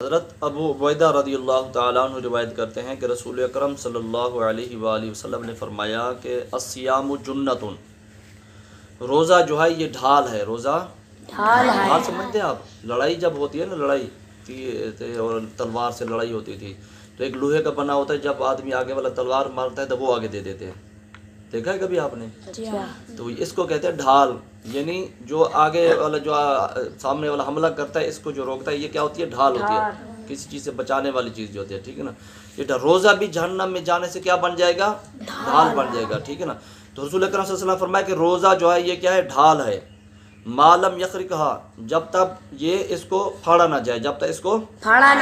हज़रत अबू उबैदा रज़ियल्लाहु ताला अन्हु रिवायत करते हैं कि रसूल अकरम सल्लल्लाहु अलैहि वसल्लम ने फरमाया कि अस्सियामु जुन्नतुन, रोज़ा जो है ये ढाल है। रोज़ा ढाल समझते हैं आप? लड़ाई जब होती है ना, लड़ाई थी और तलवार से लड़ाई होती थी, तो एक लोहे का बना होता है, जब आदमी आगे वाला तलवार मारता है तो वो आगे दे देते हैं। देखा है कभी आपने? तो इसको कहते हैं ढाल, यानी जो आगे वाला जो सामने वाला हमला करता है इसको जो रोकता है, ये क्या होती है? ढाल होती है, किसी चीज़ से बचाने वाली चीज़ जो होती है, ठीक है ना। ये रोज़ा भी जहन्नम में जाने से क्या बन जाएगा? ढाल बन जाएगा, ठीक है ना। तो रसूल अकरम सल्लल्लाहु अलैहि वसल्लम फरमाया कि रोज़ा जो है ये क्या है? ढाल है। मालम यखरी कहा, जब तक ये इसको फाड़ा ना जाए, जब तक इसको फाड़ा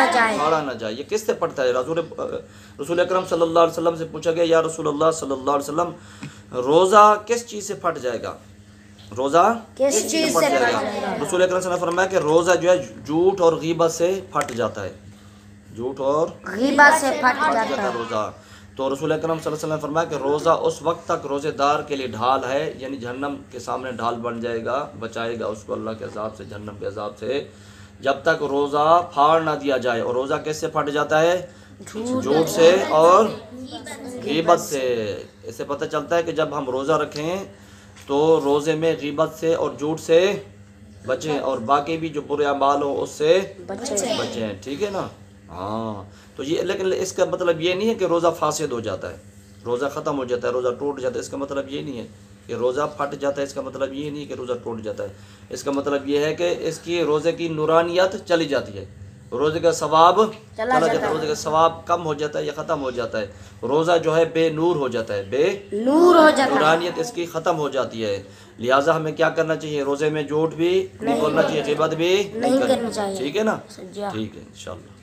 ना जाए। ये किससे पड़ता है? रसूल अकरम सल्लल्लाहु अलैहि वसल्लम से पूछा गया, या रसूलुल्लाह सल्लल्लाहु अलैहि वसल्लम, रोज़ा किस चीज़ से फट जाएगा? रोज़ा किस चीज़ से फट जाएगा? रसूल अकरम सल्लल्लाहु अलैहि वसल्लम ने फरमाया कि रोज़ा जो है झूठ और गीबत से फट जाता है। झूठ और गीबत से फट जाता है रोज़ा। तो रसूल अकरम सल्लल्लाहु अलैहि वसल्लम ने फरमाया कि रोज़ा उस वक्त तक रोज़ेदार के लिए ढाल है, यानी जहन्नम के सामने ढाल बन जाएगा, बचाएगा उसको अल्लाह के अज़ाब से, जहन्नम के अज़ाब से, जब तक रोज़ा फाड़ ना दिया जाए। और रोज़ा कैसे फट जाता है? झूठ से और गीबत से। इससे पता चलता है कि जब हम रोज़ा रखें तो रोज़े में गीबत से और झूठ से बचें, और बाकी भी जो बुरे अमाल हो उससे बचें, ठीक है ना। हाँ, तो ये, लेकिन इसका मतलब ये नहीं है कि रोज़ा फासिद हो जाता है, रोज़ा ख़त्म हो जाता है, रोज़ा टूट जाता है। इसका मतलब ये नहीं है कि रोज़ा फट जाता है, इसका मतलब ये नहीं है कि रोज़ा टूट जाता है। इसका मतलब ये है कि इसकी रोज़े की नूरानियत चली जाती है, रोज़े का सवाब चला जाता है, रोज़े का सवाब कम हो जाता है या ख़त्म हो जाता है। रोज़ा जो है बेनूर हो जाता है, बेनूर हो जाता है, नूरानियत इसकी ख़त्म हो जाती है। लिहाजा हमें क्या करना चाहिए? रोज़े में झूठ भी नहीं बोलना चाहिए, ग़ीबत भी नहीं करनी चाहिए, ठीक है ना। ठीक है इंशाअल्लाह।